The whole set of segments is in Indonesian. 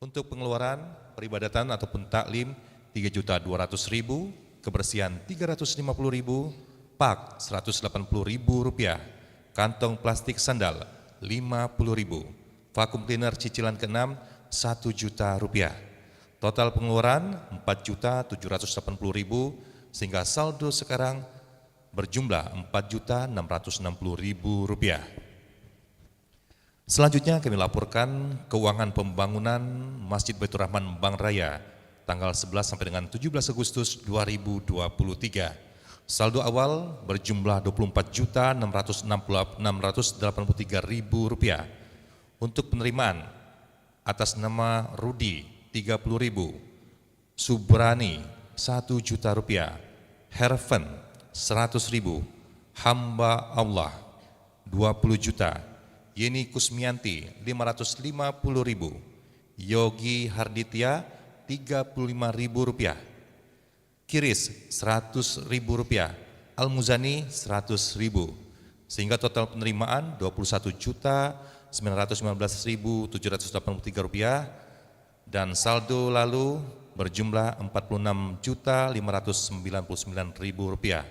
Untuk pengeluaran peribadatan ataupun taklim 3.200.000, kebersihan 350.000, pak 180.000 rupiah, kantong plastik sandal 50.000, vakum cleaner cicilan ke-6 1 juta rupiah. Total pengeluaran 4.780.000 sehingga saldo sekarang berjumlah 4.660.000 rupiah. Selanjutnya kami laporkan keuangan pembangunan Masjid Baitur Rahman Bank Raya tanggal 11 sampai dengan 17 Agustus 2023. Saldo awal berjumlah 24.683.000 rupiah. Untuk penerimaan atas nama Rudi 30.000, Subrani 1 juta rupiah, Herven 100.000, Hamba Allah 20 juta, Yeni Kusmianti 550.000, Yogi Harditya 35.000 rupiah, Kiris 100.000 rupiah, Al-Muzani 100.000, sehingga total penerimaan 21.919.783 rupiah dan saldo lalu berjumlah 46.599.000 rupiah.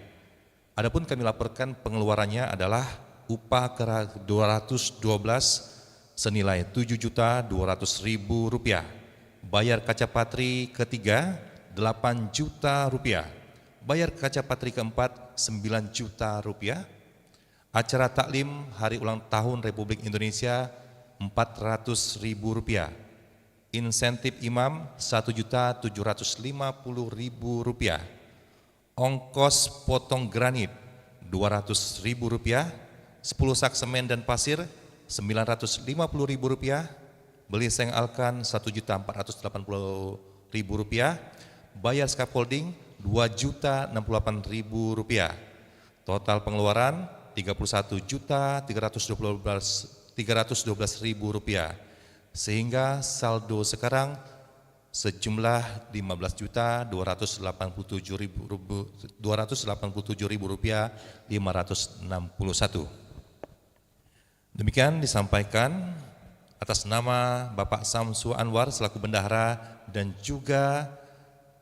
Adapun kami laporkan pengeluarannya adalah upah kera 212 senilai 7.200.000 rupiah, bayar kaca patri ketiga 8 juta rupiah, bayar kaca patri keempat 9 juta rupiah, acara taklim hari ulang tahun Republik Indonesia 400.000 rupiah, insentif imam 1.750.000 rupiah, ongkos potong granit 200.000 rupiah, 10 sak semen dan pasir 950.000 rupiah, beli seng alkan 1.480.000 rupiah, bayar scaffolding 2.068.000 rupiah. Total pengeluaran 31.312.000 rupiah, sehingga saldo sekarang sejumlah 15.287.561. Demikian disampaikan atas nama Bapak Samsu Anwar selaku bendahara dan juga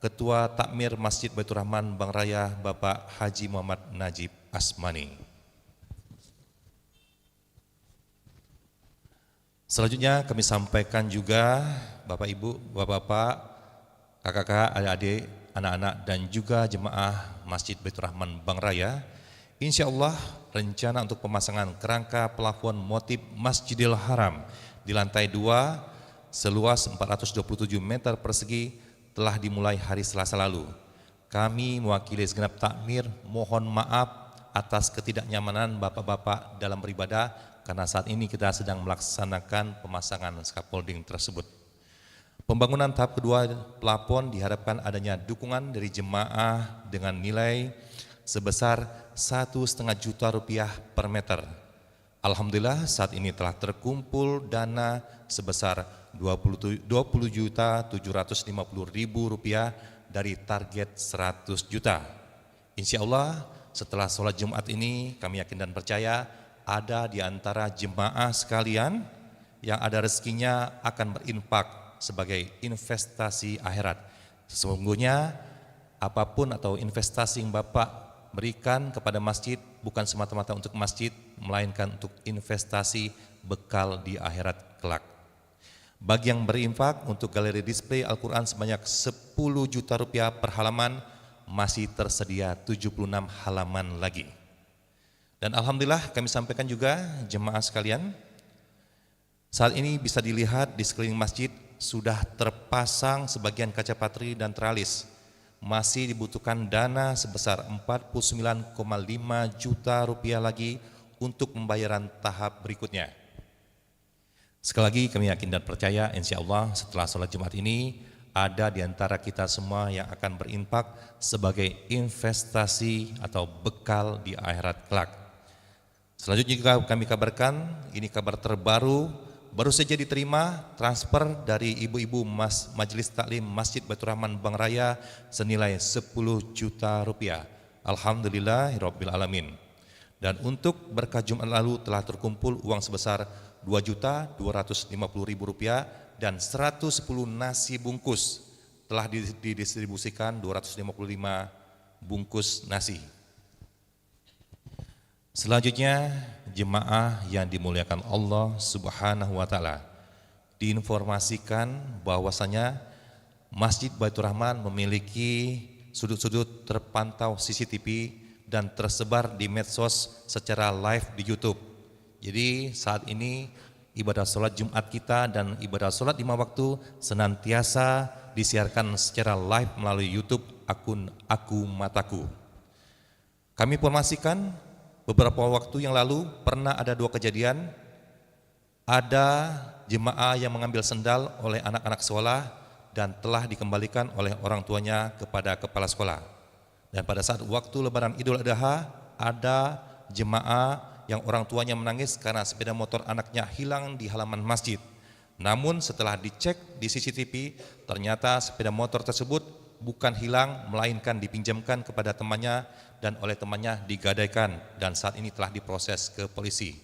Ketua Takmir Masjid Baitur Rahman Bank Raya Bapak Haji Muhammad Najib Asmani. Selanjutnya kami sampaikan juga Bapak Ibu, Bapak-bapak, kakak-kakak, adik-adik, anak-anak dan juga jemaah Masjid Baitur Rahman Bank Raya, insya Allah rencana untuk pemasangan kerangka plafon motif Masjidil Haram di lantai 2 seluas 427 meter persegi telah dimulai hari Selasa lalu. Kami mewakili segenap takmir mohon maaf atas ketidaknyamanan bapak-bapak dalam beribadah karena saat ini kita sedang melaksanakan pemasangan scaffolding tersebut. Pembangunan tahap kedua plafon diharapkan adanya dukungan dari jemaah dengan nilai sebesar 1,5 juta rupiah per meter. Alhamdulillah saat ini telah terkumpul dana sebesar 20.750.000 rupiah dari target 100 juta. Insya Allah setelah sholat Jumat ini kami yakin dan percaya ada di antara jemaah sekalian yang ada rezekinya akan berinfak sebagai investasi akhirat. Sesungguhnya apapun atau investasi yang Bapak berikan kepada masjid bukan semata-mata untuk masjid, melainkan untuk investasi bekal di akhirat kelak. Bagi yang berinfak untuk galeri display Al-Quran sebanyak 10 juta rupiah per halaman, masih tersedia 76 halaman lagi. Dan Alhamdulillah kami sampaikan juga jemaah sekalian, saat ini bisa dilihat di sekeliling masjid sudah terpasang sebagian kaca patri dan teralis. Masih dibutuhkan dana sebesar 49,5 juta rupiah lagi untuk pembayaran tahap berikutnya. Sekali lagi kami yakin dan percaya insya Allah setelah sholat Jumat ini ada di antara kita semua yang akan berinfak sebagai investasi atau bekal di akhirat kelak. Selanjutnya juga kami kabarkan, ini kabar terbaru, baru saja diterima transfer dari ibu-ibu Majelis Taklim Masjid Baitur Rahman Bank Raya senilai 10 juta rupiah. Alhamdulillahirabbil alamin. Dan untuk berkah Jumat lalu telah terkumpul uang sebesar 2.250.000 rupiah dan 110 nasi bungkus. Telah didistribusikan 255 bungkus nasi. Selanjutnya, jemaah yang dimuliakan Allah Subhanahu wa taala, diinformasikan bahwasanya Masjid Baitur Rahman memiliki sudut-sudut terpantau CCTV dan tersebar di medsos secara live di YouTube. Jadi saat ini ibadah sholat Jumat kita dan ibadah sholat 5 waktu senantiasa disiarkan secara live melalui YouTube akun Aku Mataku. Kami informasikan beberapa waktu yang lalu pernah ada 2 kejadian. Ada jemaah yang mengambil sendal oleh anak-anak sekolah dan telah dikembalikan oleh orang tuanya kepada kepala sekolah. Dan pada saat waktu lebaran Idul Adha, ada jemaah yang orang tuanya menangis karena sepeda motor anaknya hilang di halaman masjid. Namun setelah dicek di CCTV, ternyata sepeda motor tersebut bukan hilang, melainkan dipinjamkan kepada temannya dan oleh temannya digadaikan dan saat ini telah diproses ke polisi.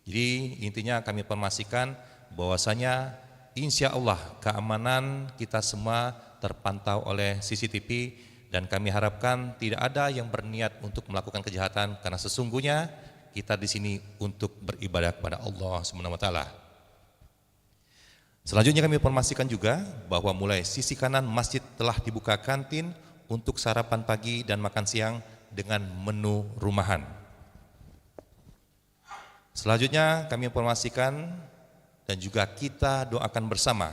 Jadi intinya kami informasikan bahwasanya insya Allah keamanan kita semua terpantau oleh CCTV dan kami harapkan tidak ada yang berniat untuk melakukan kejahatan karena sesungguhnya kita di sini untuk beribadah kepada Allah Subhanahu wa taala. Selanjutnya kami informasikan juga bahwa mulai sisi kanan masjid telah dibuka kantin untuk sarapan pagi dan makan siang dengan menu rumahan. Selanjutnya kami informasikan dan juga kita doakan bersama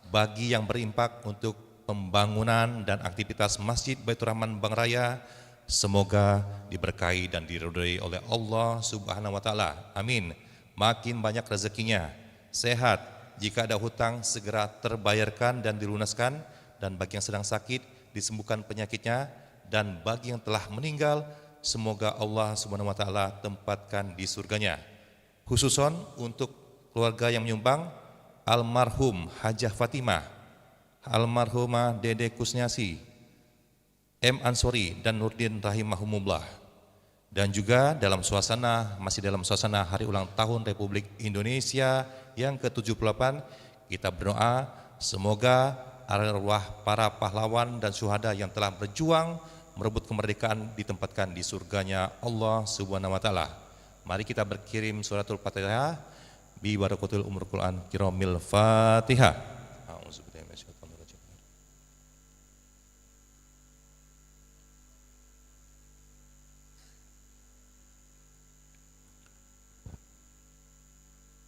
bagi yang berimpak untuk pembangunan dan aktivitas Masjid Baitur Rahman Bang Raya, semoga diberkahi dan diridhoi oleh Allah Subhanahu wa taala. Amin. Makin banyak rezekinya, sehat, jika ada hutang segera terbayarkan dan dilunaskan, dan bagi yang sedang sakit disembuhkan penyakitnya, dan bagi yang telah meninggal semoga Allah Subhanahu wa taala tempatkan di surganya. Khususon untuk keluarga yang menyumbang, almarhum Hajah Fatimah, almarhumah Dede Kusniasi, M. Ansori dan Nurdin rahimahumullah. Dan juga masih dalam suasana hari ulang tahun Republik Indonesia yang ke-78, kita berdoa semoga arwah para pahlawan dan syuhada yang telah berjuang merebut kemerdekaan ditempatkan di surganya Allah Subhanahu wa taala. Mari kita berkirim suratul Fatihah bi barakatul umur Quran kiramil Fatihah.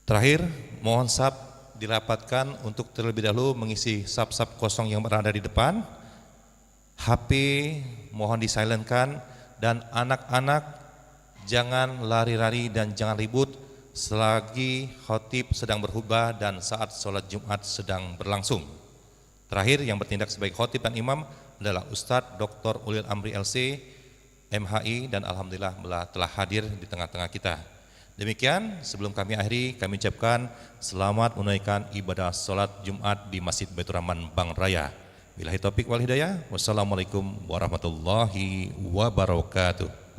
Terakhir, mohon sab dirapatkan untuk terlebih dahulu mengisi sab-sab kosong yang berada di depan. HP mohon disilentkan dan anak-anak jangan lari-lari dan jangan ribut selagi khotib sedang berkhutbah dan saat sholat Jumat sedang berlangsung. Terakhir, yang bertindak sebagai khotib dan imam adalah Ustadz Dr. Ulil Amri LC, MHI, dan alhamdulillah telah hadir di tengah-tengah kita. Demikian, sebelum kami akhiri, kami ucapkan selamat menunaikan ibadah sholat Jumat di Masjid Baitur Rahman Bang Raya. Billahi taufik wal hidayah. Wassalamualaikum warahmatullahi wabarakatuh.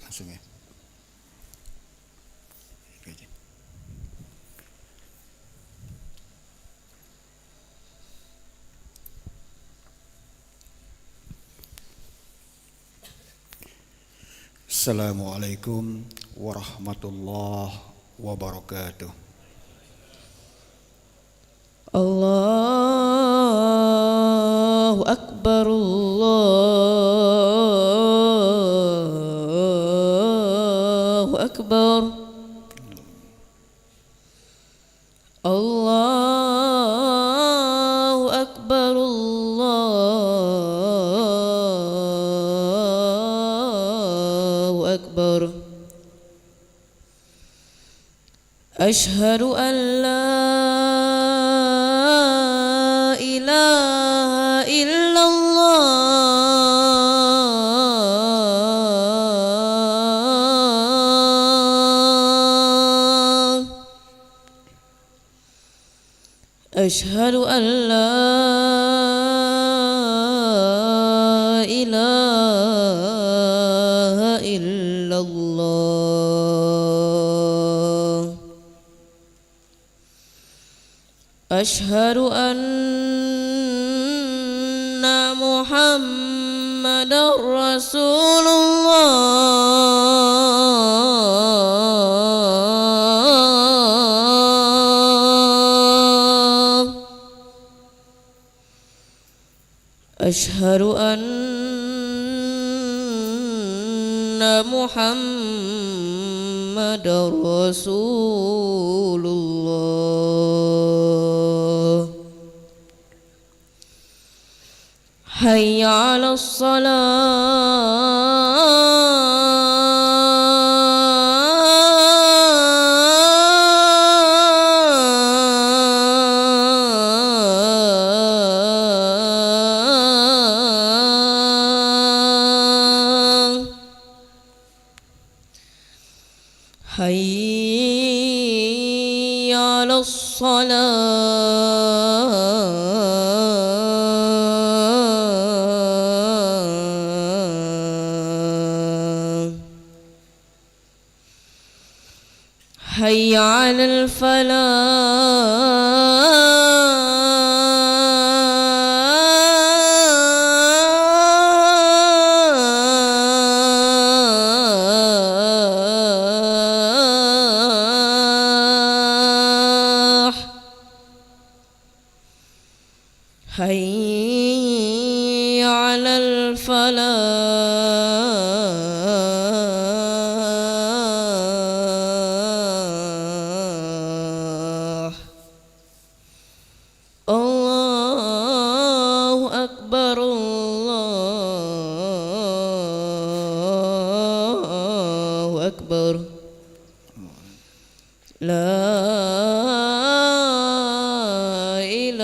Langsung ya. Assalamualaikum warahmatullahi wabarakatuh. Allahu Akbar, Allahu Akbar, Allahu Akbar, Allahu Akbar. Ashhadu an la ilaha illallah أشهد أن لا إله إلا الله أشهد أن محمد رسول الله أشهد أن محمد رسول الله حي على الصلاة حي على الصلاة حي على الفلاح حي على الفلاح الله أكبر الله أكبر لا إله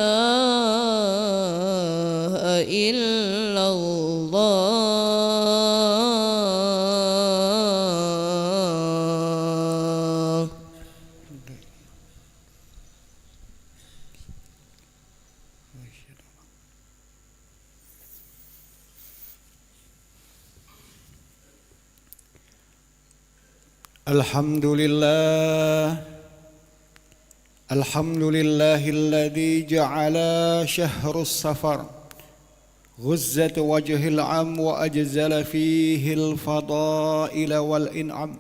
إلا الله الحمد لله الذي جعل شهر الصفر غزة وجه العام وأجزل فيه الفضائل والإنعام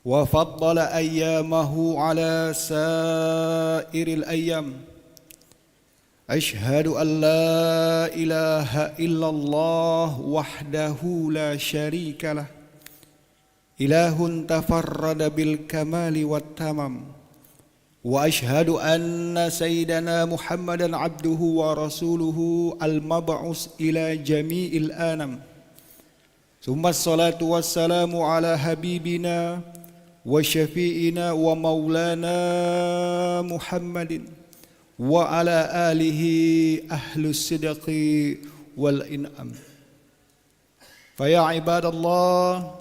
وفضل أيامه على سائر الأيام أشهد أن لا إله إلا الله وحده لا شريك له إله تفرد بالكمال والتمام وأشهد أن سيدنا محمدا عبده ورسوله المبعوث إلى جميع الأنام ثم الصلاة والسلام على حبيبنا وشفيئنا ومولانا محمد وعلى آله أهل الصدق والإنعام فيا عباد الله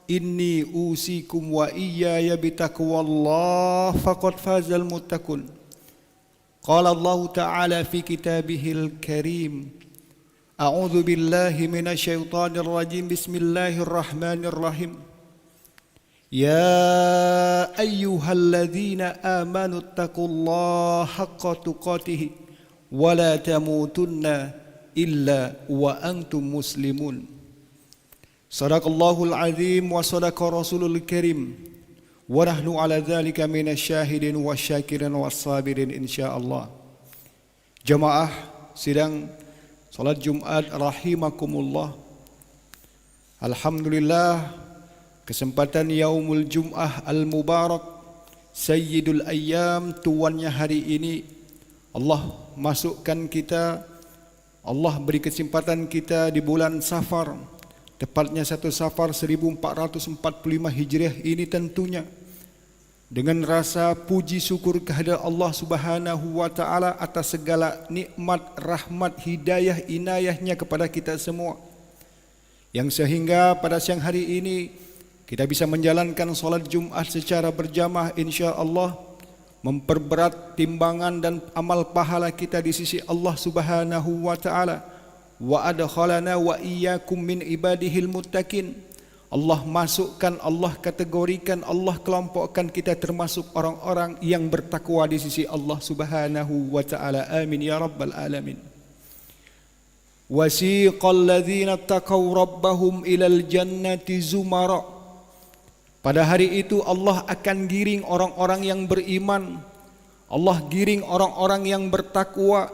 إني أوصيكم وإياي بتقوى الله فقد فاز المتقون قال الله تعالى في كتابه الكريم أعوذ بالله من الشيطان الرجيم بسم الله الرحمن الرحيم يا أيها الذين آمنوا اتقوا الله حق تقاته ولا تموتن إلا وأنتم مسلمون صدق الله العظيم وصدق رسول الكريم ونحن على ذلك من الشاهدين والشاكرين والصابرين إن شاء الله. Jamaah sidang salat Jumat rahimakumullah. Alhamdulillah, kesempatan Yaumul Jum'ah Al-Mubarak, Sayyidul Ayyam, tuannya hari ini, Allah masukkan kita, Allah beri kesempatan kita di bulan Safar, tepatnya 1 Safar 1445 Hijriah ini tentunya dengan rasa puji syukur kehadirat Allah Subhanahu wa taala atas segala nikmat, rahmat, hidayah, inayahnya kepada kita semua, yang sehingga pada siang hari ini kita bisa menjalankan solat Jumat secara berjamaah insya-Allah, memperberat timbangan dan amal pahala kita di sisi Allah Subhanahu wa taala. Wa adkhalana wa iyyakum min ibadihil muttaqin. Allah masukkan, Allah kategorikan, Allah kelompokkan kita termasuk orang-orang yang bertakwa di sisi Allah Subhanahu wa taala. Amin ya rabbal alamin. Wasiqal ladzina taqaw rabbahum ilal jannati zumara. Pada hari itu Allah akan giring orang-orang yang beriman. Allah giring orang-orang yang bertakwa.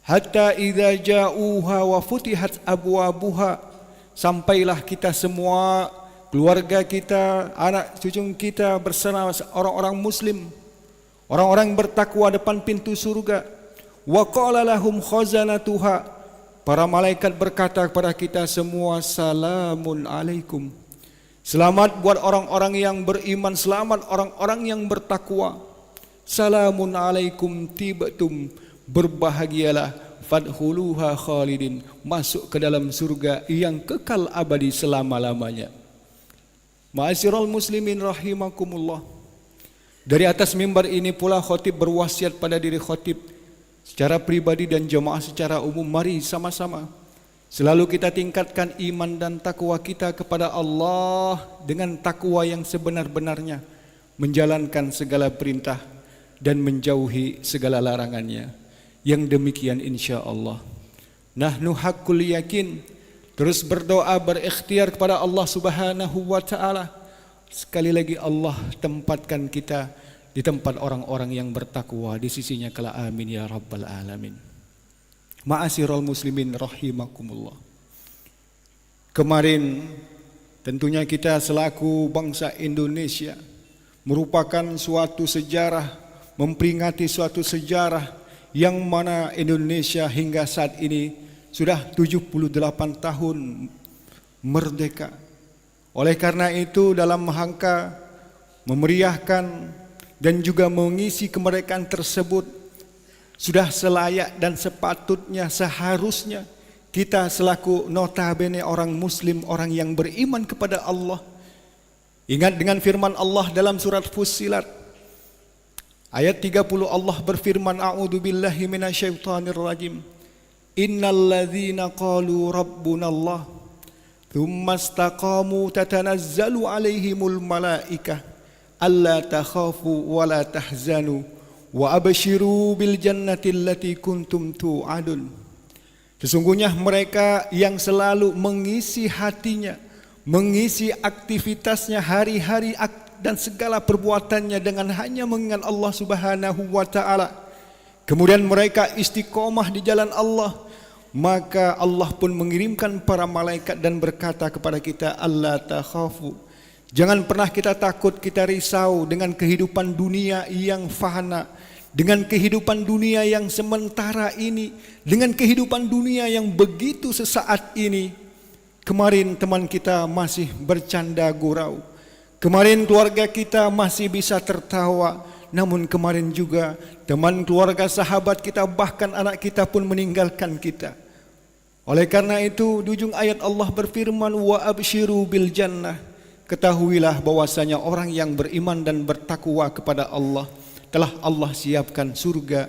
Hatta idza ja'uha wa futihat abwabuha. Sampailah kita semua, keluarga kita, anak cucu kita bersama orang-orang muslim, orang-orang bertakwa depan pintu surga. Wa qala lahum khazanatuha. Para malaikat berkata kepada kita semua, salamun alaikum. Selamat buat orang-orang yang beriman, selamat orang-orang yang bertakwa. Salamun alaikum tibtum, berbahagialah. Fadkhuluha khalidin, masuk ke dalam surga yang kekal abadi selama-lamanya. Ma'asyiral muslimin rahimakumullah. Dari atas mimbar ini pula khatib berwasiat pada diri khatib secara pribadi dan jemaah secara umum, mari sama-sama selalu kita tingkatkan iman dan takwa kita kepada Allah dengan takwa yang sebenar-benarnya, menjalankan segala perintah dan menjauhi segala larangannya. Yang demikian insya Allah nahnu haqqul yakin, terus berdoa berikhtiar kepada Allah Subhanahu wa taala. Sekali lagi Allah tempatkan kita di tempat orang-orang yang bertakwa di sisinya kala. Amin ya rabbal alamin. Ma'asyiral muslimin rahimakumullah. Kemarin tentunya kita selaku bangsa Indonesia merupakan suatu sejarah, memperingati suatu sejarah yang mana Indonesia hingga saat ini sudah 78 tahun merdeka. Oleh karena itu dalam rangka memeriahkan dan juga mengisi kemerdekaan tersebut, sudah selayak dan sepatutnya seharusnya kita selaku notabene orang muslim, orang yang beriman kepada Allah, ingat dengan firman Allah dalam surat Fussilat ayat 30, Allah berfirman, a'udzubillahi minasyaitonirrajim. Innalladzina qalu rabbunallah thumma istaqamu tatanazzalu alaihimul malaikah alla takhafu wa la tahzanu wa abshiru bil jannati allati kuntum tu'adun. Sesungguhnya mereka yang selalu mengisi hatinya, mengisi aktivitasnya hari-hari dan segala perbuatannya dengan hanya mengingat Allah Subhanahu wa taala. Kemudian mereka istiqomah di jalan Allah, maka Allah pun mengirimkan para malaikat dan berkata kepada kita, Allah takhafu. Jangan pernah kita takut, kita risau dengan kehidupan dunia yang fana, dengan kehidupan dunia yang sementara ini, dengan kehidupan dunia yang begitu sesaat ini. Kemarin teman kita masih bercanda gurau, kemarin keluarga kita masih bisa tertawa, namun kemarin juga teman keluarga sahabat kita bahkan anak kita pun meninggalkan kita. Oleh karena itu di ujung ayat Allah berfirman, wa abshiru bil jannah. Ketahuilah bahwasanya orang yang beriman dan bertakwa kepada Allah telah Allah siapkan surga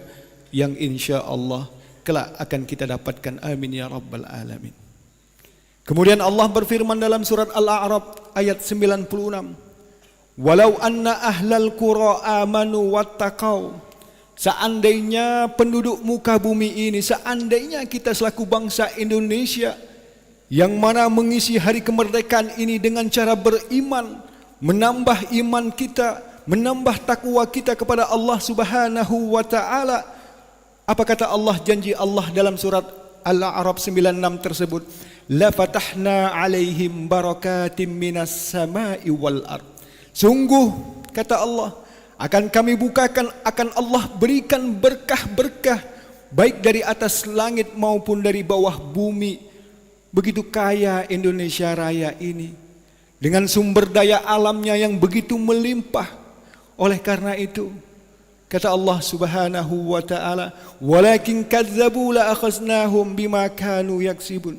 yang insya Allah kelak akan kita dapatkan. Amin ya rabbal alamin. Kemudian Allah berfirman dalam surat Al-A'raf ayat 96, walau anna ahlal qura amanu wattaqau. Seandainya penduduk muka bumi ini, seandainya kita selaku bangsa Indonesia yang mana mengisi hari kemerdekaan ini dengan cara beriman, menambah iman kita, menambah takwa kita kepada Allah Subhanahu wa taala. Apa kata Allah, janji Allah dalam surat Al-A'raf 96 tersebut? La fatahna alaihim barakatim minas sama'i wal ard. Sungguh kata Allah, akan kami bukakan, akan Allah berikan berkah-berkah baik dari atas langit maupun dari bawah bumi. Begitu kaya Indonesia Raya ini dengan sumber daya alamnya yang begitu melimpah. Oleh karena itu kata Allah Subhanahu wa taala, walakin kadzabu la akhaznahum bima kanu yaksibun.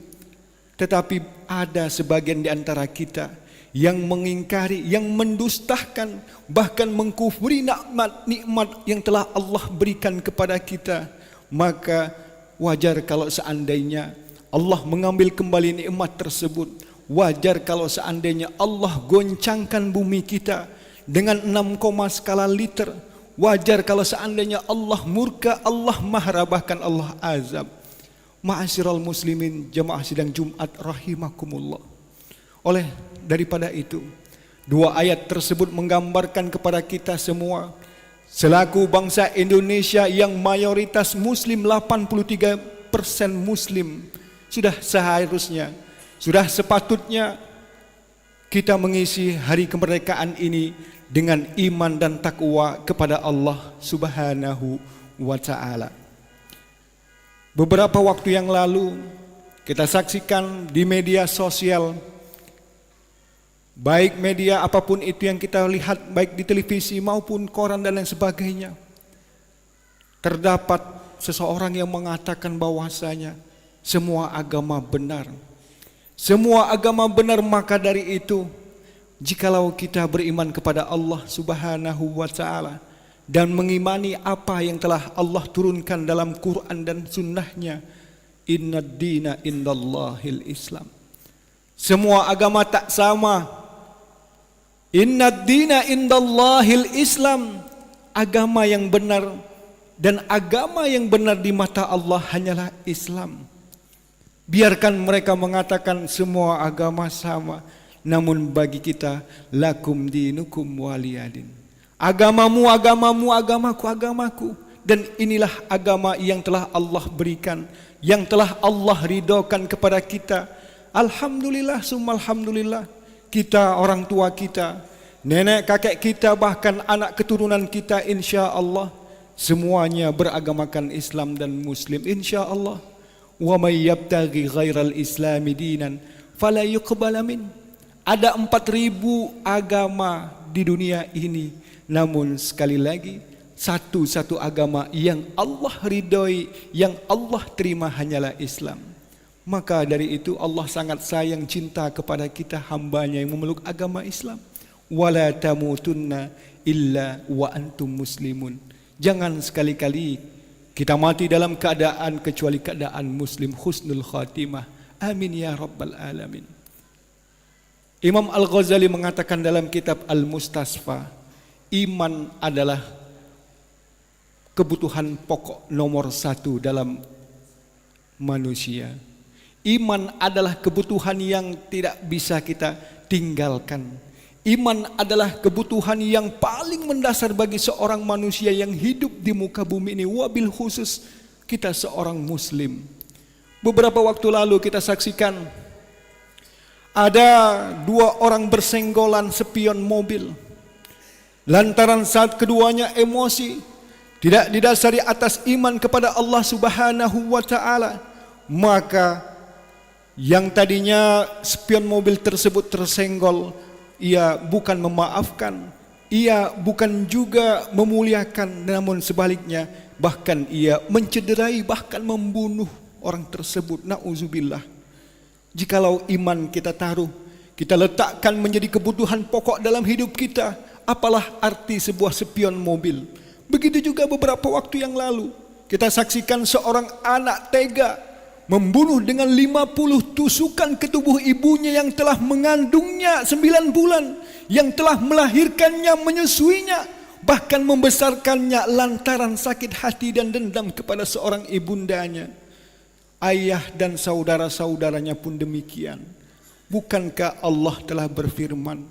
Tetapi ada sebagian di antara kita yang mengingkari, yang mendustakan, bahkan mengkufuri nikmat-nikmat yang telah Allah berikan kepada kita, maka wajar kalau seandainya Allah mengambil kembali nikmat tersebut. Wajar kalau seandainya Allah goncangkan bumi kita dengan 6, skala liter. Wajar kalau seandainya Allah murka, Allah marah, bahkan Allah azab. Ma'asyiral muslimin, jamaah sidang Jumat rahimakumullah. Oleh daripada itu, 2 ayat tersebut menggambarkan kepada kita semua selaku bangsa Indonesia yang mayoritas muslim, 83% muslim, sudah seharusnya, sudah sepatutnya kita mengisi hari kemerdekaan ini dengan iman dan takwa kepada Allah Subhanahu wa ta'ala. Beberapa waktu yang lalu kita saksikan di media sosial, baik media apapun itu yang kita lihat, baik di televisi maupun koran dan lain sebagainya, terdapat seseorang yang mengatakan bahwasanya semua agama benar. Semua agama benar, maka dari itu jikalau kita beriman kepada Allah Subhanahu wa ta'ala dan mengimani apa yang telah Allah turunkan dalam Quran dan sunnahnya, innad dina indallahil Islam. Semua agama tak sama. Innad dina indallahil Islam. Agama yang benar dan agama yang benar di mata Allah hanyalah Islam. Biarkan mereka mengatakan semua agama sama, namun bagi kita lakum dinukum waliyadin. Agamamu agamamu, agamaku agamaku. Dan inilah agama yang telah Allah berikan, yang telah Allah ridhokan kepada kita. Alhamdulillah summa alhamdulillah. Kita, orang tua kita, nenek kakek kita, bahkan anak keturunan kita, insya Allah semuanya beragamakan Islam dan Muslim, insya Allah. Wa may yabtaghi ghairal islami dinan fala yuqbala min. Ada 4.000 agama di dunia ini, namun sekali lagi satu-satu agama yang Allah ridhoi, yang Allah terima hanyalah Islam. Maka dari itu Allah sangat sayang, cinta kepada kita hambanya yang memeluk agama Islam. Wala tamutunna illa wa antum muslimun. Jangan sekali-kali kita mati dalam keadaan kecuali keadaan muslim, husnul khatimah. Amin ya rabbal alamin. Imam Al-Ghazali mengatakan dalam kitab Al-Mustasfa, iman adalah kebutuhan pokok nomor 1 dalam manusia. Iman adalah kebutuhan yang tidak bisa kita tinggalkan. Iman adalah kebutuhan yang paling mendasar bagi seorang manusia yang hidup di muka bumi ini, wabil khusus kita seorang muslim. Beberapa waktu lalu kita saksikan ada 2 orang bersenggolan spion mobil. Lantaran saat keduanya emosi, tidak didasari atas iman kepada Allah Subhanahu wa ta'ala, maka yang tadinya spion mobil tersebut tersenggol, ia bukan memaafkan, ia bukan juga memuliakan, namun sebaliknya bahkan ia mencederai, bahkan membunuh orang tersebut. Na'udzubillah. Jikalau iman kita taruh, kita letakkan menjadi kebutuhan pokok dalam hidup kita, apalah arti sebuah spion mobil? Begitu juga beberapa waktu yang lalu kita saksikan seorang anak tega membunuh dengan 50 tusukan ke tubuh ibunya yang telah mengandungnya 9 bulan, yang telah melahirkannya, menyusuinya, bahkan membesarkannya lantaran sakit hati dan dendam kepada seorang ibundanya. Ayah dan saudara-saudaranya pun demikian. Bukankah Allah telah berfirman,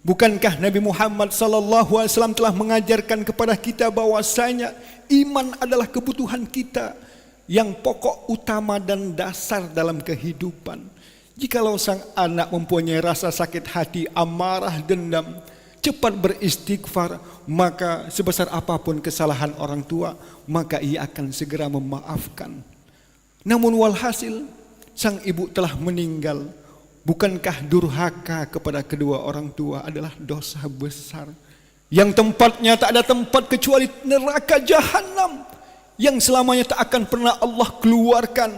bukankah Nabi Muhammad SAW telah mengajarkan kepada kita bahwasanya iman adalah kebutuhan kita yang pokok, utama dan dasar dalam kehidupan. Jikalau sang anak mempunyai rasa sakit hati, amarah, dendam, cepat beristighfar, maka sebesar apapun kesalahan orang tua, maka ia akan segera memaafkan. Namun walhasil sang ibu telah meninggal. Bukankah durhaka kepada kedua orang tua adalah dosa besar yang tempatnya tak ada tempat kecuali neraka jahanam, yang selamanya tak akan pernah Allah keluarkan,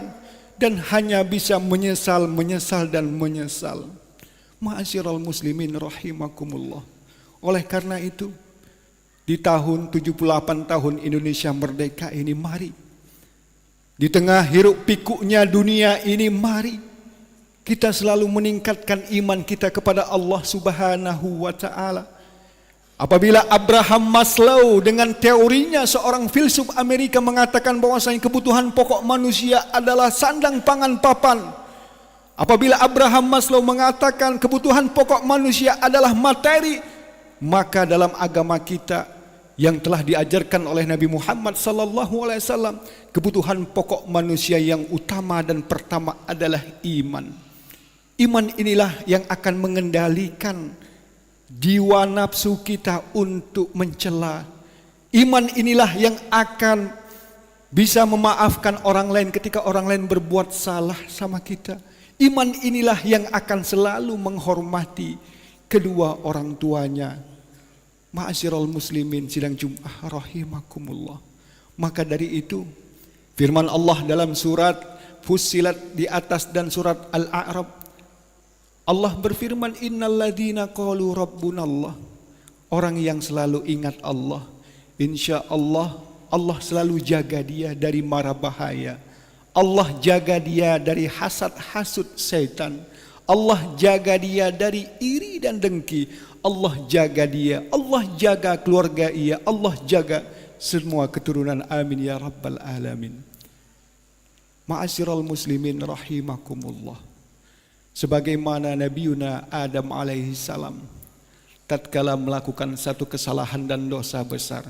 dan hanya bisa menyesal, menyesal dan menyesal. Ma'asyiral muslimin rahimakumullah. Oleh karena itu, di tahun 78 tahun Indonesia merdeka ini, mari di tengah hiruk pikuknya dunia ini, mari kita selalu meningkatkan iman kita kepada Allah Subhanahu wa ta'ala. Apabila Abraham Maslow dengan teorinya, seorang filsuf Amerika, mengatakan bahwasanya kebutuhan pokok manusia adalah sandang, pangan, papan. Apabila Abraham Maslow mengatakan kebutuhan pokok manusia adalah materi, maka dalam agama kita yang telah diajarkan oleh Nabi Muhammad sallallahu alaihi wasallam, kebutuhan pokok manusia yang utama dan pertama adalah iman. Iman inilah yang akan mengendalikan jiwa nafsu kita untuk mencela. Iman inilah yang akan bisa memaafkan orang lain ketika orang lain berbuat salah sama kita. Iman inilah yang akan selalu menghormati kedua orang tuanya. Ma'asyiral muslimin sidang Jum'ah rahimakumullah. Maka dari itu, firman Allah dalam surat Fussilat di atas dan surat Al-A'raf, Allah berfirman, innalladzina qalu rabbunallah, orang yang selalu ingat Allah, insya Allah, Allah selalu jaga dia dari mara bahaya. Allah jaga dia dari hasad hasud setan. Allah jaga dia dari iri dan dengki. Allah jaga dia, Allah jaga keluarga ia, Allah jaga semua keturunan. Amin ya rabbal alamin. Ma'asyiral muslimin rahimakumullah. Sebagaimana Nabiuna Adam alaihi salam tatkala melakukan satu kesalahan dan dosa besar,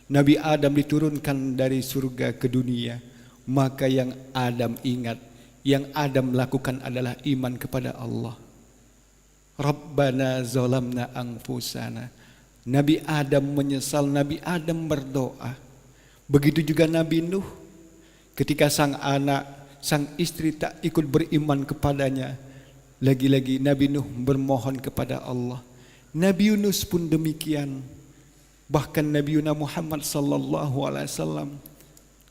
Nabi Adam diturunkan dari surga ke dunia, maka yang Adam ingat, yang Adam lakukan adalah iman kepada Allah. Rabbana zalamna anfusana. Nabi Adam menyesal, Nabi Adam berdoa. Begitu juga Nabi Nuh, ketika sang anak, sang istri tak ikut beriman kepadanya, lagi-lagi Nabi Nuh bermohon kepada Allah. Nabi Yunus pun demikian. Bahkan Nabi Muhammad sallallahu alaihi wasallam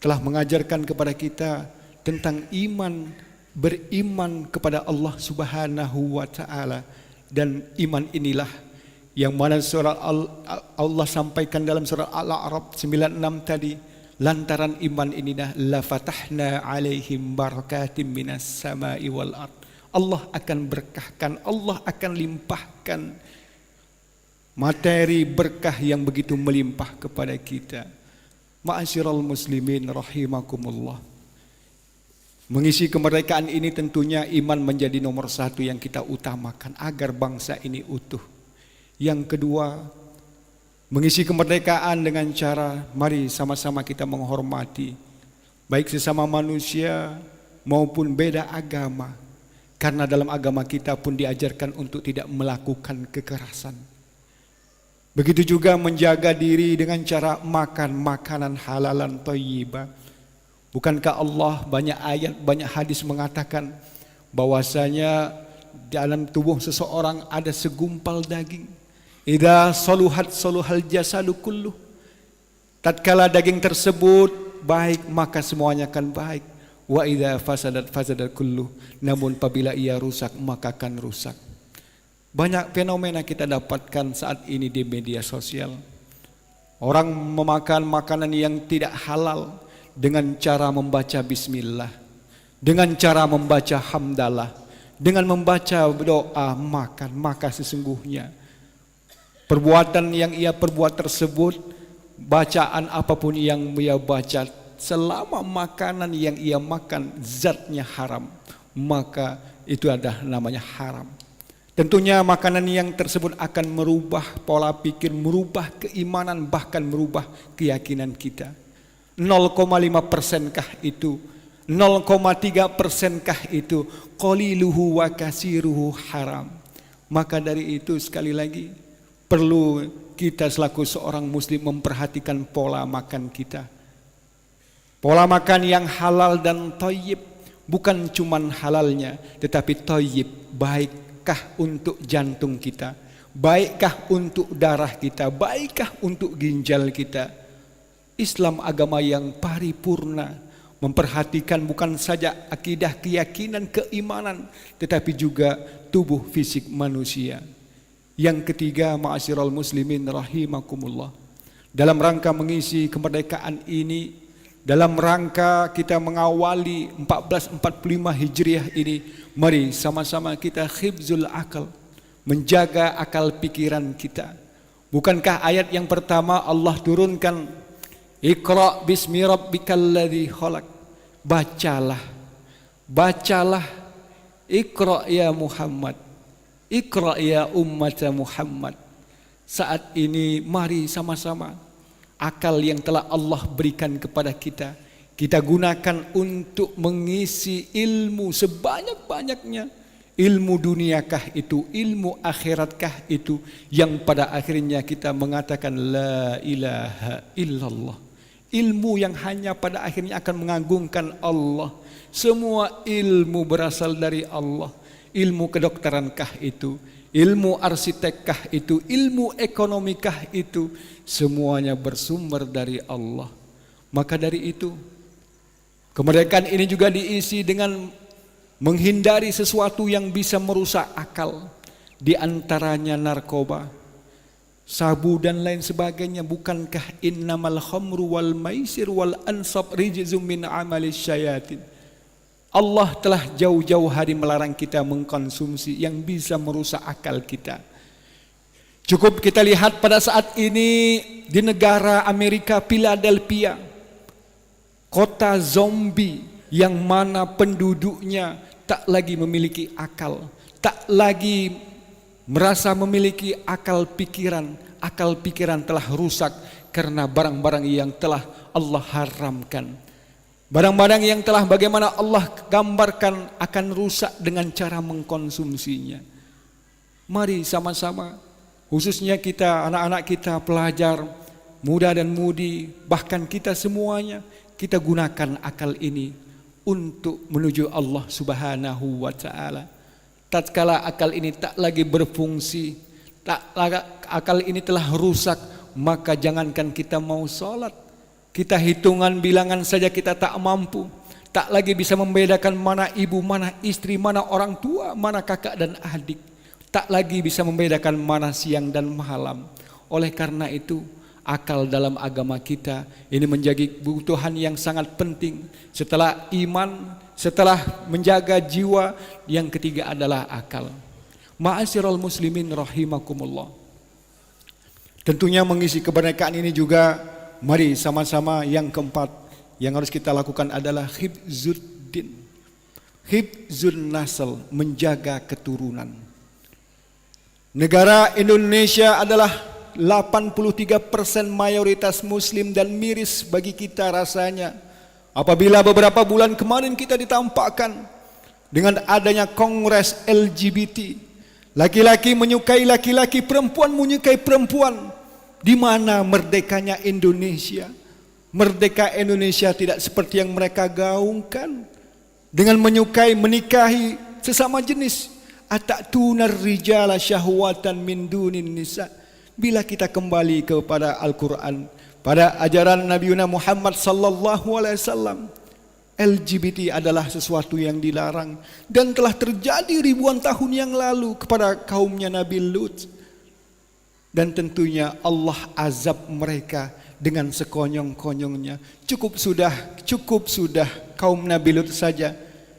telah mengajarkan kepada kita tentang iman, beriman kepada Allah Subhanahu wa taala. Dan iman inilah yang mana surah Allah sampaikan dalam surah Al-A'raf 96 tadi, lantaran iman inilah la fatahna alaihim barakatim minas sama'i wal ard. Allah akan berkahkan, Allah akan limpahkan materi berkah yang begitu melimpah kepada kita. Ma'asyiral muslimin rahimakumullah. Mengisi kemerdekaan ini tentunya iman menjadi nomor satu yang kita utamakan agar bangsa ini utuh. Yang kedua, mengisi kemerdekaan dengan cara mari sama-sama kita menghormati baik sesama manusia maupun beda agama. Karena dalam agama kita pun diajarkan untuk tidak melakukan kekerasan. Begitu juga menjaga diri dengan cara makan makanan halalan thayyibah. Bukankah Allah banyak ayat, banyak hadis mengatakan bahwasanya dalam tubuh seseorang ada segumpal daging. Idza saluhat saluhal jasadu kulluh. Tatkala daging tersebut baik, maka semuanya akan baik. Wa idza fasadat fasadat kulluh. Namun apabila ia rusak, maka akan rusak. Banyak fenomena kita dapatkan saat ini di media sosial. Orang memakan makanan yang tidak halal dengan cara membaca bismillah, dengan cara membaca hamdalah, dengan membaca doa makan, maka sesungguhnya perbuatan yang ia perbuat tersebut, bacaan apapun yang ia baca, selama makanan yang ia makan zatnya haram, maka itu adalah namanya haram. Tentunya makanan yang tersebut akan merubah pola pikir, merubah keimanan, bahkan merubah keyakinan kita. 0,5% kah itu? 0,3% kah itu? Qaliluhu wa kasiruhu haram. Maka dari itu sekali lagi perlu kita selaku seorang muslim memperhatikan pola makan kita. Pola makan yang halal dan thayyib, bukan cuman halalnya tetapi thayyib, baikkah untuk jantung kita, baikkah untuk darah kita, baikkah untuk ginjal kita. Islam agama yang paripurna, memperhatikan bukan saja akidah, keyakinan, keimanan, tetapi juga tubuh fisik manusia. Yang ketiga, ma'asyiral muslimin rahimakumullah, dalam rangka mengisi kemerdekaan ini, dalam rangka kita mengawali 1445 Hijriah ini, mari sama-sama kita khifzul akal, menjaga akal pikiran kita. Bukankah ayat yang pertama Allah turunkan, Iqra bismi rabbikal ladzi khalaq, bacalah, Iqra ya Muhammad, Iqra ya ummat Muhammad. Saat ini mari sama-sama akal yang telah Allah berikan kepada kita, kita gunakan untuk mengisi ilmu sebanyak-banyaknya. Ilmu duniakah itu, ilmu akhiratkah itu, yang pada akhirnya kita mengatakan la ilaha illallah. Ilmu yang hanya pada akhirnya akan mengagungkan Allah. Semua ilmu berasal dari Allah. Ilmu kedokterankah itu, ilmu arsitekkah itu, ilmu ekonomikah itu, semuanya bersumber dari Allah. Maka dari itu, kemerdekaan ini juga diisi dengan menghindari sesuatu yang bisa merusak akal, di antaranya narkoba, sabu dan lain sebagainya. Bukankah innamal khamru wal maisir wal ansab rijzum min amalis syayatin. Allah telah jauh-jauh hari melarang kita mengkonsumsi yang bisa merusak akal kita. Cukup kita lihat pada saat ini di negara Amerika, Philadelphia, kota zombie yang mana penduduknya tak lagi memiliki akal, tak lagi merasa memiliki akal pikiran. Akal pikiran telah rusak karena barang-barang yang telah Allah haramkan. Barang-barang yang telah bagaimana Allah gambarkan akan rusak dengan cara mengkonsumsinya. Mari sama-sama, khususnya kita, anak-anak kita, pelajar, muda dan mudi, bahkan kita semuanya, kita gunakan akal ini untuk menuju Allah Subhanahu wa ta'ala. Tatkala akal ini tak lagi berfungsi, akal ini telah rusak, maka jangankan kita mau sholat, kita hitungan bilangan saja kita tak mampu, tak lagi bisa membedakan mana ibu, mana istri, mana orang tua, mana kakak dan adik, tak lagi bisa membedakan mana siang dan malam. Oleh karena itu, akal dalam agama kita ini menjadi kebutuhan yang sangat penting. Setelah iman, setelah menjaga jiwa, yang ketiga adalah akal. Ma'asyiral muslimin rahimakumullah, tentunya mengisi kemerdekaan ini juga, mari sama-sama yang keempat yang harus kita lakukan adalah hifzuddin, hifzun nasl, menjaga keturunan. Negara Indonesia adalah 83% mayoritas muslim dan miris bagi kita rasanya apabila beberapa bulan kemarin kita ditampakkan dengan adanya kongres LGBT, laki-laki menyukai laki-laki, perempuan menyukai perempuan. Di mana merdekanya Indonesia? Merdeka Indonesia tidak seperti yang mereka gaungkan, dengan menyukai, menikahi sesama jenis. Ata'tunar rijala syahwatan min dunin nisa. Bila kita kembali kepada Al-Quran, pada ajaran Nabi Muhammad sallallahu alaihi wasallam, LGBT adalah sesuatu yang dilarang dan telah terjadi ribuan tahun yang lalu kepada kaumnya Nabi Lut. Dan tentunya Allah azab mereka dengan sekonyong-konyongnya. Cukup sudah kaum Nabi Lut saja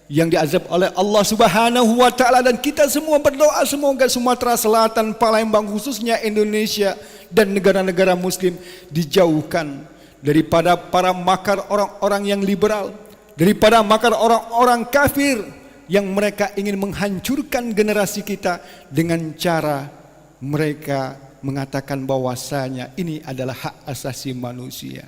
yang diazab oleh Allah Subhanahu wa ta'ala. Dan kita semua berdoa semoga Sumatera Selatan, Palembang, khususnya Indonesia dan negara-negara muslim dijauhkan daripada para makar orang-orang yang liberal, daripada makar orang-orang kafir yang mereka ingin menghancurkan generasi kita dengan cara mereka mengatakan bahwasanya ini adalah hak asasi manusia.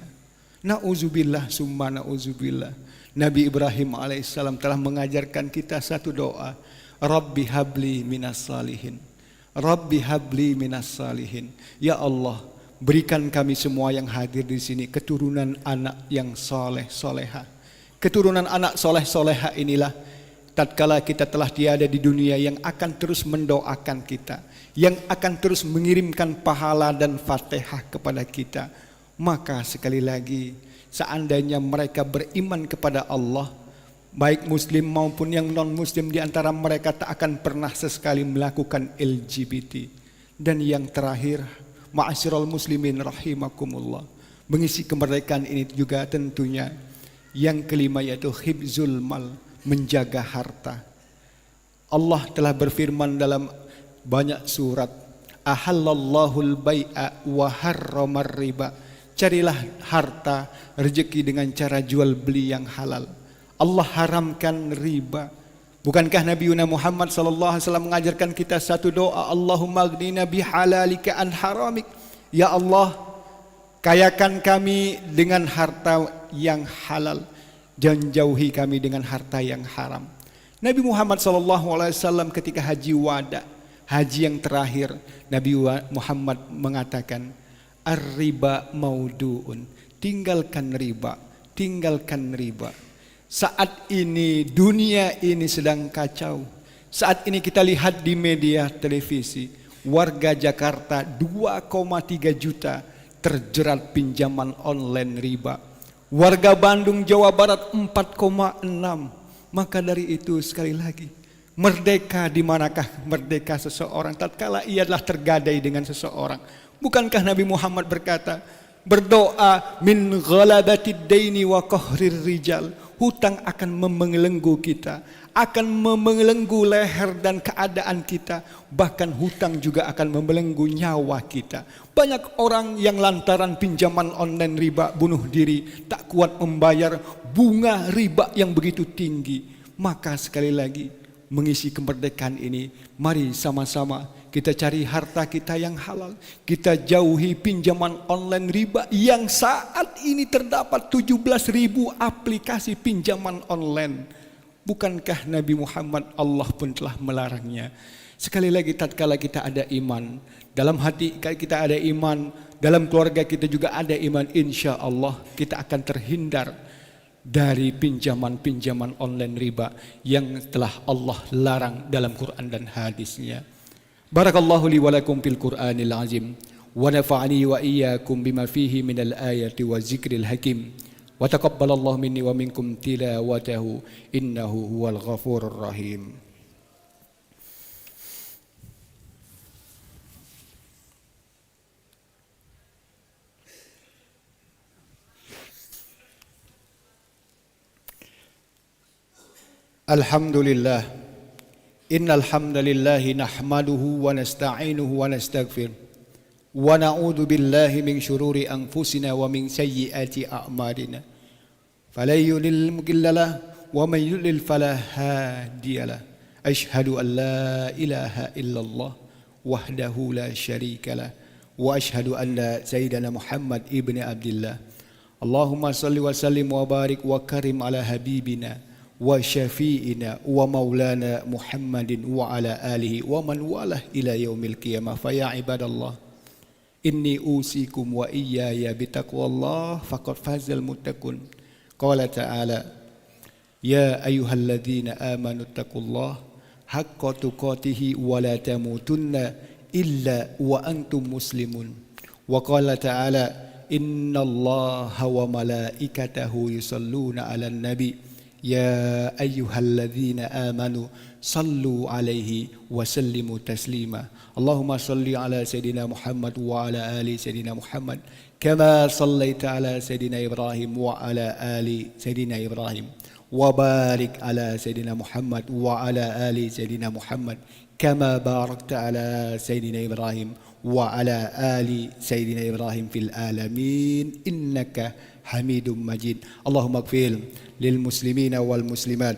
Na'udzubillah summa na'udzubillah. Nabi Ibrahim alaihissalam telah mengajarkan kita satu doa, Rabbi habli minas salihin, Rabbi habli minas salihin. Ya Allah, berikan kami semua yang hadir di sini keturunan anak yang soleh soleha. Keturunan anak soleh soleha inilah tatkala kita telah tiada di dunia yang akan terus mendoakan kita, yang akan terus mengirimkan pahala dan fatihah kepada kita. Maka sekali lagi, seandainya mereka beriman kepada Allah, baik muslim maupun yang non muslim, di antara mereka tak akan pernah sesekali melakukan LGBT. Dan yang terakhir, ma'asyiral muslimin rahimakumullah, mengisi kemerdekaan ini juga tentunya yang kelima, yaitu hifzul mal, menjaga harta. Allah telah berfirman dalam banyak surat, ahallallahul bai'a wa harramar riba. Carilah harta, rezeki dengan cara jual beli yang halal. Allah haramkan riba. Bukankah Nabi Muhammad sallallahu alaihi wasallam mengajarkan kita satu doa, Allahumma aghnina bihalalika an haramik. Ya Allah, kayakan kami dengan harta yang halal dan jauhi kami dengan harta yang haram. Nabi Muhammad sallallahu alaihi wasallam ketika haji wada, haji yang terakhir, Nabi Muhammad mengatakan, ar-riba maudu'un, tinggalkan riba, tinggalkan riba. Saat ini dunia ini sedang kacau. Saat ini kita lihat di media televisi, warga Jakarta 2,3 juta terjerat pinjaman online riba. Warga Bandung, Jawa Barat 4,6. Maka dari itu sekali lagi, merdeka di manakah merdeka seseorang tatkala ia adalah tergadai dengan seseorang? Bukankah Nabi Muhammad berkata, berdoa min ghalabatid daini wa qahrir rijal, hutang akan membelenggu kita, akan membelenggu leher dan keadaan kita, bahkan hutang juga akan membelenggu nyawa kita. Banyak orang yang lantaran pinjaman online riba bunuh diri, tak kuat membayar bunga riba yang begitu tinggi. Maka sekali lagi, mengisi kemerdekaan ini, mari sama-sama kita cari harta kita yang halal. Kita jauhi pinjaman online riba yang saat ini terdapat 17.000 aplikasi pinjaman online. Bukankah Nabi Muhammad, Allah pun telah melarangnya? Sekali lagi, tatkala kita ada iman, dalam hati kita ada iman, dalam keluarga kita juga ada iman, insya Allah kita akan terhindar dari pinjaman-pinjaman online riba yang telah Allah larang dalam Quran dan hadisnya. Barakallahu li wa lakum fil Qur'anil azim wa nafa'ani wa iyyakum bima fihi minal ayati wa zikril hakim wa taqabbalallahu minni wa minkum tilawatahu innahu huwal ghafurur rahim. Alhamdulillah, innal hamdalillahi nahmaduhu wa nasta'inuhu wa nastaghfir wa na'udzu billahi min syururi anfusina wa min sayyiati a'malina falay yudlil mudhillalah wa may yudlil fala hadiyalah. Asyhadu an la ilaha illallah wahdahu la syarikalah wa asyhadu anna sayyidana Muhammad ibni Abdillah. Allahumma salli wa sallim wa barik wa karim ala habibina wa syafi'ina wa maulana Muhammadin wa ala alihi wa man walah ila yaumil qiyamah. Fa ya ibadallah, inni usikum wa iyaya bitaqwallah faqad fazal muttaqun. Qala ta'ala, ya ayyuhalladzina amanu taqullah haqqa tuqatih wa la tamutunna illa wa antum muslimun. Wa qala ta'ala, innallaha wa malaikatahu yusalluna 'alan nabi ya ayyuhalladzina amanu sallu alaihi wa sallimu taslima. Allahumma salli ala Sayyidina Muhammad wa ala ali Sayyidina Muhammad kama sallaita ala Sayyidina Ibrahim wa ala ali Sayyidina Ibrahim wa barik ala Sayyidina Muhammad wa ala ali Sayyidina Muhammad kama barakta ala Sayyidina Ibrahim wa ala ali Sayyidina Ibrahim fil alamin innaka Hamidum Majid. Allahumma ighfir lil muslimina wal muslimat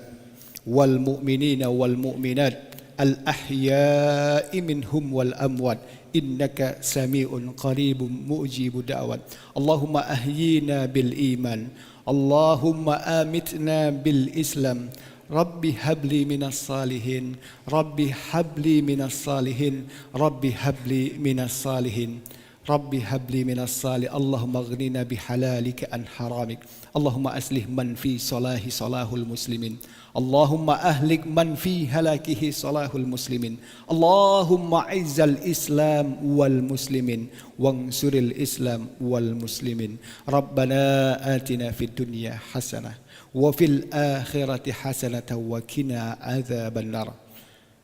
wal mu'minina wal mu'minat al ahya'i minhum wal amwat innaka sami'un qaribun mujibu da'wat. Allahumma ahyina bil iman, Allahumma amitna bil Islam. Rabbi habli minas salihin, Rabbi habli minas salihin, Rabbi habli minas salihin. Rabbi habli minas salih. Allahumma aghnina bihalalika an haramik. Allahumma aslih man fi salahi salahul muslimin. Allahumma ahlik man fi halakihi salahul muslimin. Allahumma izzal islam wal muslimin wansuril islam wal muslimin. Rabbana atina fid dunya hasanah wa fil akhirati hasanah wa qina adzaban nar.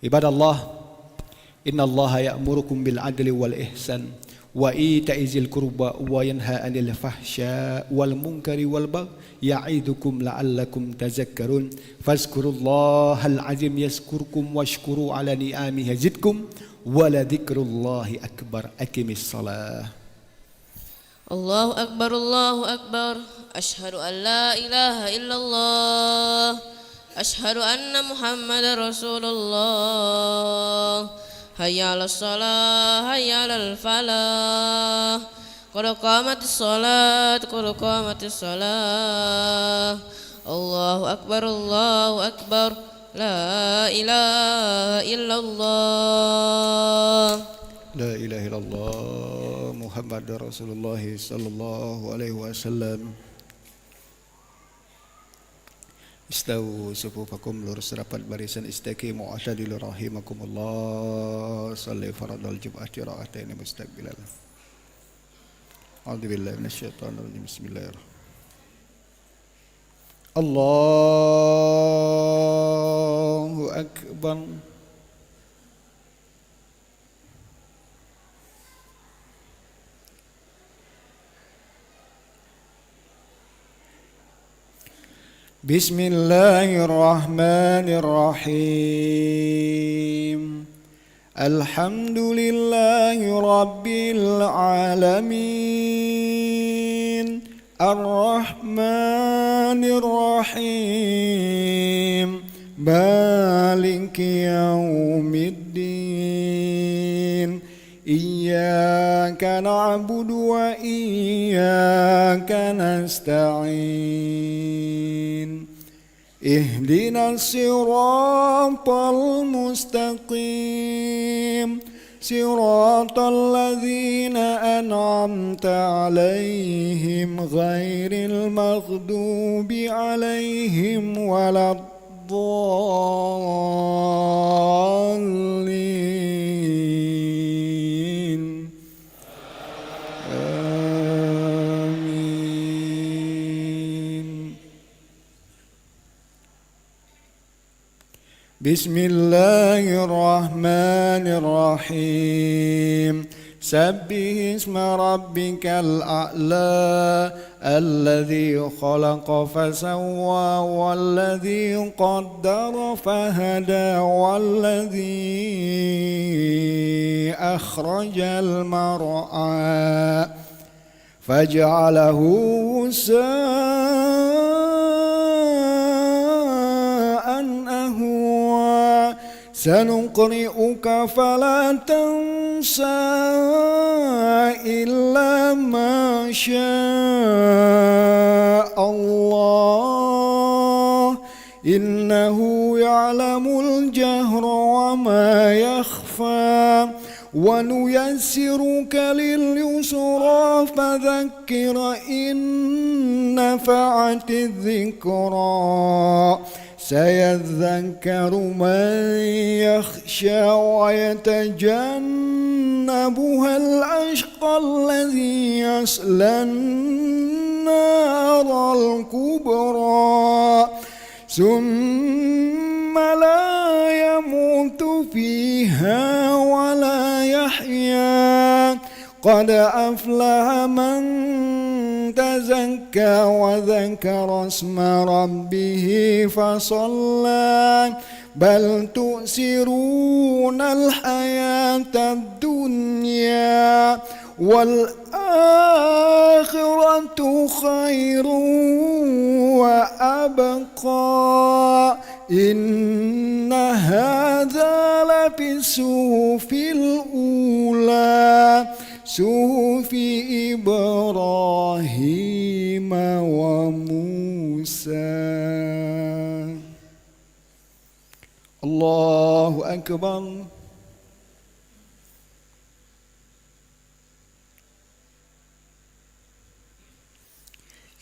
Ibadallah, innallaha ya'murukum bil adli wal ihsan wa ita'i dzil qurba wa yanha 'anil fahsya wal munkari wal baghi ya'idukum la'allakum tadhakkarun. Fazkurullahal azim yazkurkum washkuru 'ala ni'amihi yazidkum wa la dzikrullahi akbar. Aqimis shalah. Allahu akbar, Allahu akbar. Asyhadu an la ilaha illallah. Asyhadu anna Muhammadar Rasulullah. Hayya 'alas shalah, hayya 'alal falah. Qad qamatis shalat, qad qamatis shalah. Allahu akbar, Allahu akbar. La ilaha illallah. La ilaha illallah Muhammadar Rasulullah sallallahu alaihi wasallam. Istawu sufufakum, lurus rapat barisan, istaqimu atadilu rahimakumullah. Salli faradul jum'ati ra'atain mustaqbilal. A'udzu billahi minasyaitonir rajim. Bismillahirrahmanirrahim. Allahu akbar. Bismillahirrahmanirrahim. Alhamdulillahi rabbil alamin. Ar-Rahmanir Rahim. Maliki yaumiddin. Iyyaka na'budu wa iyyaka nasta'in. Ihdinas siratal mustaqim. Siratal ladzina an'amta 'alaihim ghairil maghdubi 'alaihim waladdallin. Amin. Bismillahirrahmanirrahim. Sabbih isma rabbikal a'la. Alladhi khalaqa fasawwa walladhi qaddara fahada walladhi akhrajal mar'a faj'alahu sa'an ahwa. Sanuqri'uka fala tansa illa ma syaa Allah. Innahu ya'lamul jahra wa ma yakhfa. Wa nuyassiruka lil yusra fadhakkir in nafa'ati dhikra. Sayadzakkaru man yakhsha wa yatajannabuhal ashqa alladhi yaslan naral kubra. Summa la yamutu fiha wa la yahya. Qad aflaha man tazakka wa dzakara isma rabbih fasalla. Bal tu'sirunal hayatad dunya wal akhiratu khairun wa abqa. Inna hadza lafis suhufil ula. Suhufi Ibrahim wa Musa. Allahu akbar.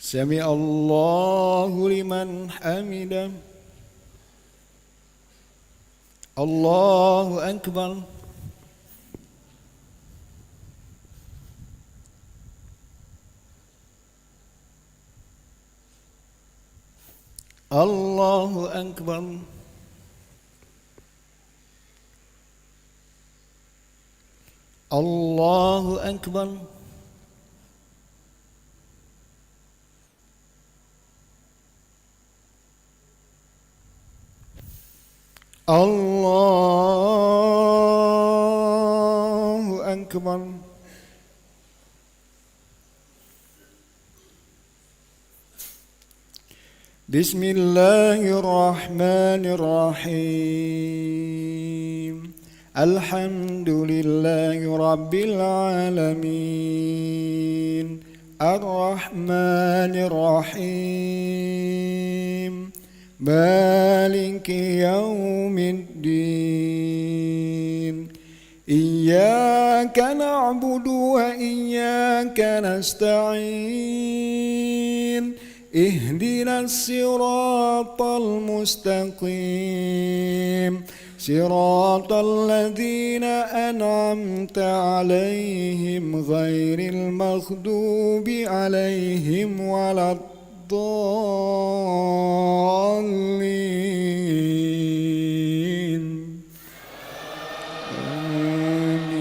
سمع الله لمن حمده. الله أكبر. الله أكبر. الله أكبر. الله أكبر. بسم الله الرحمن الرحيم. الحمد لله رب العالمين. الرحمن الرحيم. مالك يوم الدين. إياك نعبد وإياك نستعين. اهدنا الصراط المستقيم. صراط الذين أنعمت عليهم غير المغضوب عليهم ولا الضالين. آمين.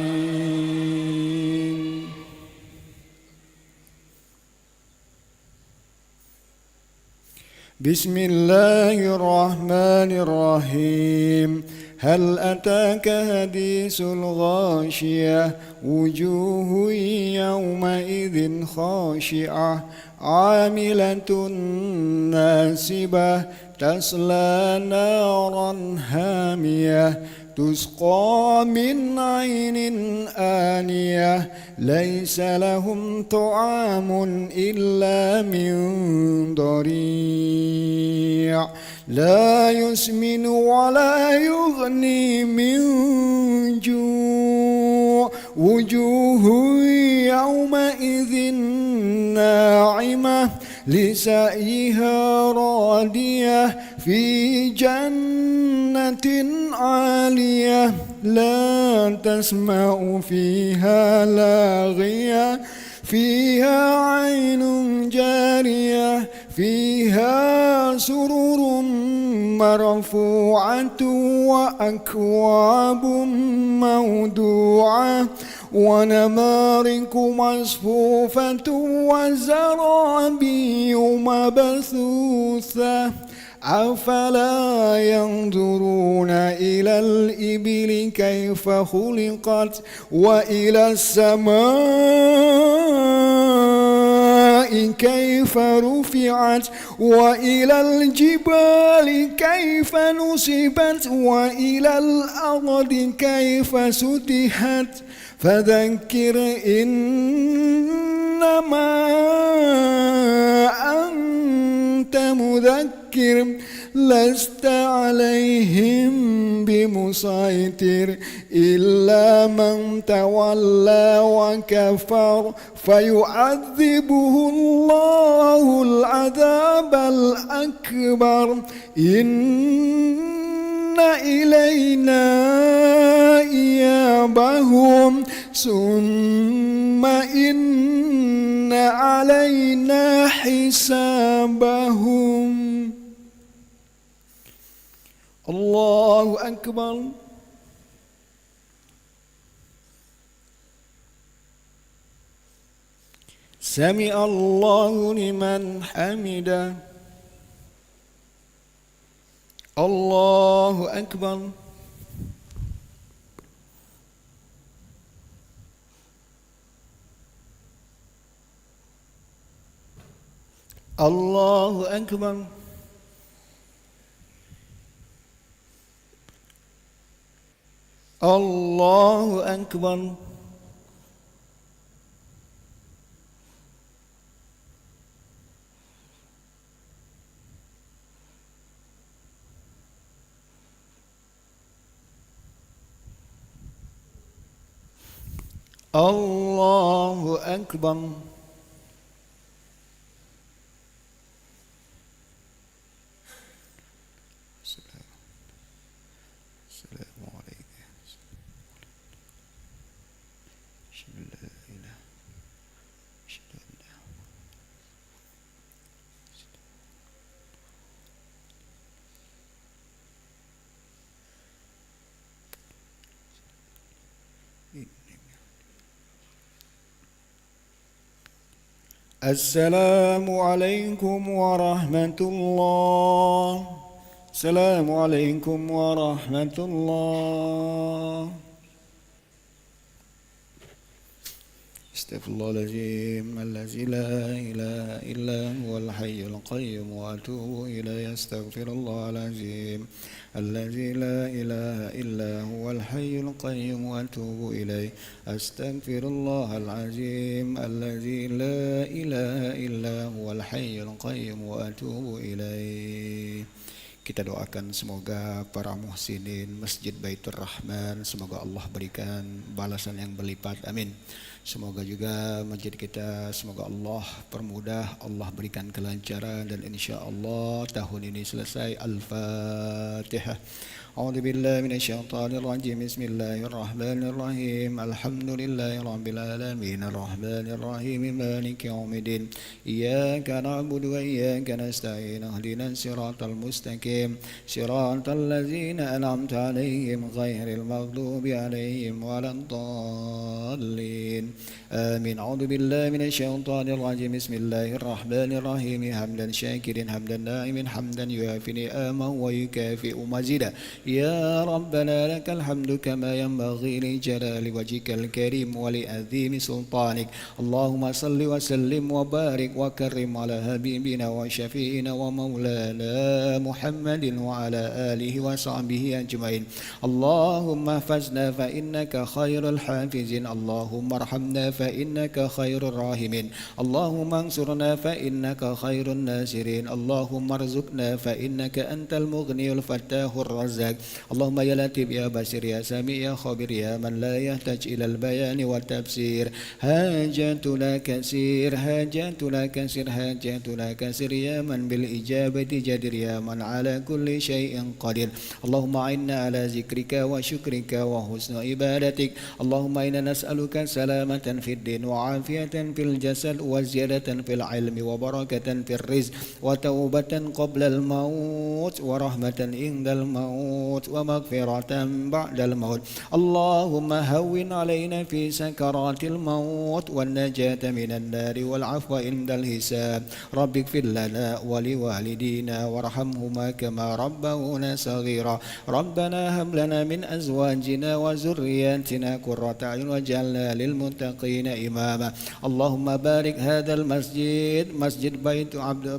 بسم الله الرحمن الرحيم. هل أتاك حديث الغاشية؟ وجوه يومئذ خاشعة عاملة ناصبة تصلى نارا هامية تسقى من عين آنية ليس لهم طعام إلا من ضريع لا يسمن ولا يغني من جوع وجوه يومئذ ناعمة لسعيها راضية في جنة عالية لا تسمع فيها لاغية فيها عين جارية فيها سرر مرفوعة وأكواب موضوعة ونمارق مصفوفة وزرابي مبثوثة أفلا ينظرون إلى الإبل كيف خلقت وإلى السماء كيف رفعت وإلى الجبال كيف نصبت وإلى الأرض كيف سطحت فذكر إنما أنت مذكر لست عليهم بمسيطر إلا من تولى وكفر فيعذبه الله العذاب الأكبر إن إلينا إيابهم ثم إن علينا حسابهم. الله أكبر. سمع الله لمن حمده. الله أكبر. الله أكبر. الله أكبر. الله أكبر. السلام عليكم ورحمة الله. السلام عليكم ورحمة الله. Astaghfirullahaladzim allazi la ilaha illa huwal hayyul qayyum wa atubu ilayhi. Astaghfirullahaladzim allazi la ilaha illa huwal hayyul qayyum wa atubu ilayhi. Astaghfirullahaladzim allazi la ilaha illa huwal hayyul qayyum wa atubu ilayhi. Kita doakan semoga para muhsinin Masjid Baitur Rahman, semoga Allah berikan balasan yang berlipat, amin. Semoga juga masjid kita, semoga Allah permudah, Allah berikan kelancaran, dan insya Allah tahun ini selesai. Al-Fatihah. A'udzu billahi minasyaitonir rajim. Bismillahirrahmanirrahim. Alhamdulillahi rabbil alamin. Arrahmanir rahim. Maliki yaumiddin. Iyyaka na'budu wa iyyaka nasta'in. Ihdinas siratal mustaqim. Siratal ladzina an'amta 'alaihim ghairil maghdubi 'alaihim waladdallin. Amin. A'udzu billahi minasyaitonir rajim. Bismillahirrahmanirrahim. Hamdan syakirin hamdan na'imin hamdan yuafi ni'amahu wa yukafi'u mazida. يا ربنا لك الحمد كما ينبغي لجلال وجهك الكريم ولعظيم سلطانك. اللهم صل وسلم وبارك وكرم على حبيبنا وشفيعنا ومولانا محمد وعلى آله وصحبه أجمعين. اللهم احفظنا فإنك خير الحافظين. اللهم ارحمنا فإنك خير الراحمين. اللهم انصرنا فإنك خير الناصرين. اللهم ارزقنا فإنك أنت المغني الفتاح الرزاق. اللهم يا لطيف يا بصير يا سميع يا خبير يا من لا يحتاج إلى البيان والتفسير. حاجاتنا كثير حاجاتنا كثير حاجاتنا كثير يا من بالإجابة جدير يا من على كل شيء قدير. اللهم أعنا على ذكرك وشكرك وحسن عبادتك. اللهم إنا نسألك سلامة في الدين وعافية في الجسد وزيادة في العلم وبركة في الرزق وتوبة قبل الموت ورحمة عند الموت ومغفرة بعد الموت. اللهم هون علينا في سكرات الموت والنجاة من النار والعفو عند الحساب. رب اغفر لنا ولوالدينا وارحمهما كما ربونا صغيرا. ربنا هب لنا من أزواجنا وذرياتنا قرة أعين واجعلنا للمتقين إماما. اللهم بارك هذا المسجد مسجد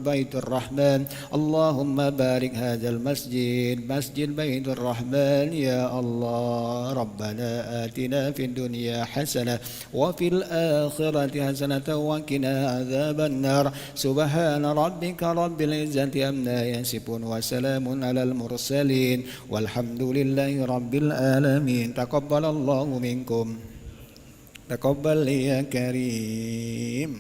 بيت الرحمن. اللهم بارك هذا المسجد مسجد بيت الرحمن يا الله. ربنا آتنا في الدنيا حسنة وفي الآخرة حسنة وقنا عذاب النار. سبحان ربك رب العزة عما يصفون وسلام على المرسلين والحمد لله رب العالمين. تقبل الله منكم. تقبل يا كريم.